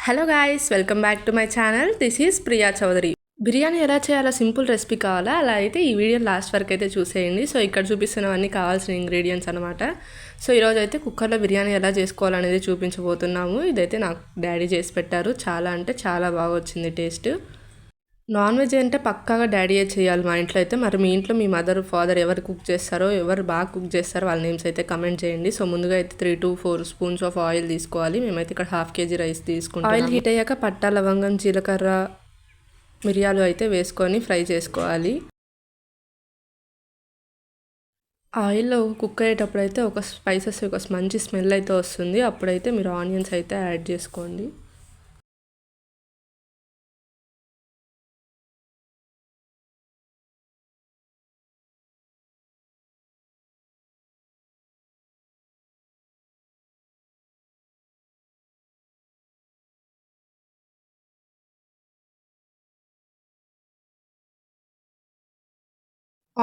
Hello guys, welcome back to my channel. This is Priya Chaudhary. Biryani ఎలా చేయాలో simple recipe కావాలా? అలా అయితే ఈ వీడియో లాస్ట్ వరకు అయితే చూసేయండి. సో ఇక్కడ చూపిస్తున్నవన్నీ కావాల్సిన ఇంగ్రీడియంట్స్ అనమాట. సో ఈరోజు అయితే కుక్కర్లో బిర్యానీ ఎలా చేసుకోవాలనేది చూపించబోతున్నాము. ఇదైతే నాకు డాడీ చేసి పెట్టారు. చాలా అంటే చాలా బాగా వచ్చింది టేస్ట్. నాన్ వెజ్ అంటే పక్కాగా డాడీయే చేయాలి మా ఇంట్లో అయితే. మరి మీ ఇంట్లో మీ మదర్ ఫాదర్ ఎవరు కుక్ చేస్తారో, ఎవరు బాగా కుక్ చేస్తారో వాళ్ళ నేమ్స్ అయితే కమెంట్ చేయండి. సో ముందుగా అయితే 3 to 4 స్పూన్స్ ఆఫ్ ఆయిల్ తీసుకోవాలి. మేమైతే ఇక్కడ 1/2 kg రైస్ తీసుకుంటాం. ఆయిల్ హీట్ అయ్యాక పట్టా, లవంగం, జీలకర్ర, మిరియాలు అయితే వేసుకొని ఫ్రై చేసుకోవాలి. ఆయిల్లో కుక్ అయ్యేటప్పుడు అయితే ఒక స్పైసెస్ ఒక మంచి స్మెల్ అయితే వస్తుంది. అప్పుడైతే మీరు ఆనియన్స్ అయితే యాడ్ చేసుకోండి.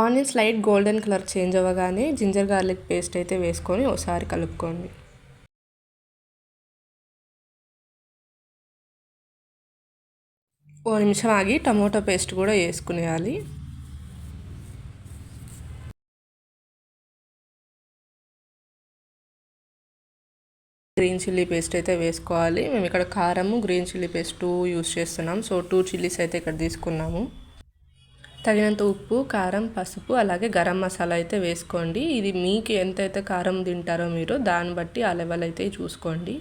Onions light golden colour change అవ్వగానే జింజర్ గార్లిక్ పేస్ట్ అయితే వేసుకొని ఒకసారి కలుపుకోండి. ఓ నిమిషం ఆగి టమోటో పేస్ట్ కూడా వేసుకునేయాలి. గ్రీన్ చిల్లీ పేస్ట్ అయితే వేసుకోవాలి. మేము ఇక్కడ కారము, గ్రీన్ చిల్లీ పేస్ట్ 2 యూస్ చేస్తున్నాం. సో 2 చిల్లీస్ అయితే ఇక్కడ తీసుకున్నాము. తగినంత ఉప్పు, కారం, పసుపు, అలాగే గరం మసాలా అయితే వేసుకోండి. ఇది మీకు ఎంతైతే కారం తింటారో మీరు దాన్ని బట్టి ఆ లెవెల్ అయితే చూసుకోండి.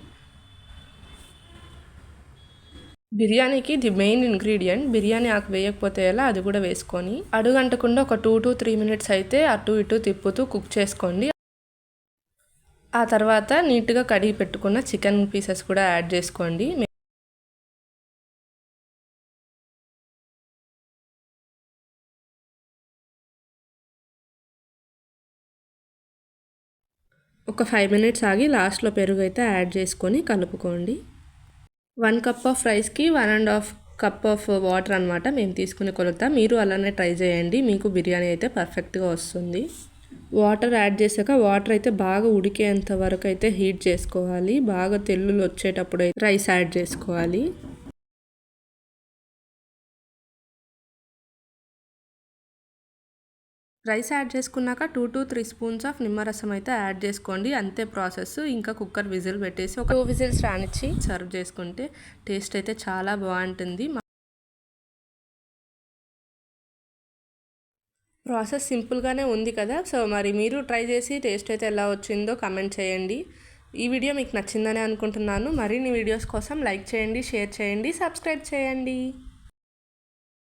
బిర్యానీకి ది మెయిన్ ఇంగ్రీడియంట్ బిర్యానీ ఆకు వేయకపోతే ఎలా, అది కూడా వేసుకొని అడుగంటకుండా ఒక 2 to 3 minutes అయితే అటు ఇటు తిప్పుతూ కుక్ చేసుకోండి. ఆ తర్వాత నీట్గా కడిగి పెట్టుకున్న చికెన్ పీసెస్ కూడా యాడ్ చేసుకోండి. ఒక 5 minutes ఆగి లాస్ట్లో పెరుగు అయితే యాడ్ చేసుకొని కలుపుకోండి. 1 cup ఆఫ్ రైస్కి 1.5 cup ఆఫ్ వాటర్ అనమాట మేము తీసుకునే కొలత. మీరు అలానే ట్రై చేయండి, మీకు బిర్యానీ అయితే పర్ఫెక్ట్గా వస్తుంది. వాటర్ యాడ్ చేశాక వాటర్ అయితే బాగా ఉడికేంత వరకు అయితే హీట్ చేసుకోవాలి. బాగా తెల్లులు వచ్చేటప్పుడు అయితే రైస్ యాడ్ చేసుకోవాలి. రైస్ యాడ్ చేసుకున్నాక 2 to 3 స్పూన్స్ ఆఫ్ నిమ్మరసం అయితే యాడ్ చేసుకోండి. అంతే ప్రాసెస్. ఇంకా కుక్కర్ విజిల్ పెట్టేసి ఒక 2 విజిల్స్ రానిచ్చి సర్వ్ చేసుకుంటే టేస్ట్ అయితే చాలా బాగుంటుంది. ప్రాసెస్ సింపుల్గానే ఉంది కదా. సో మరి మీరు ట్రై చేసి టేస్ట్ అయితే ఎలా వచ్చిందో కమెంట్ చేయండి. ఈ వీడియో మీకు నచ్చిందని అనుకుంటున్నాను. మరిన్ని వీడియోస్ కోసం లైక్ చేయండి, షేర్ చేయండి, సబ్స్క్రైబ్ చేయండి.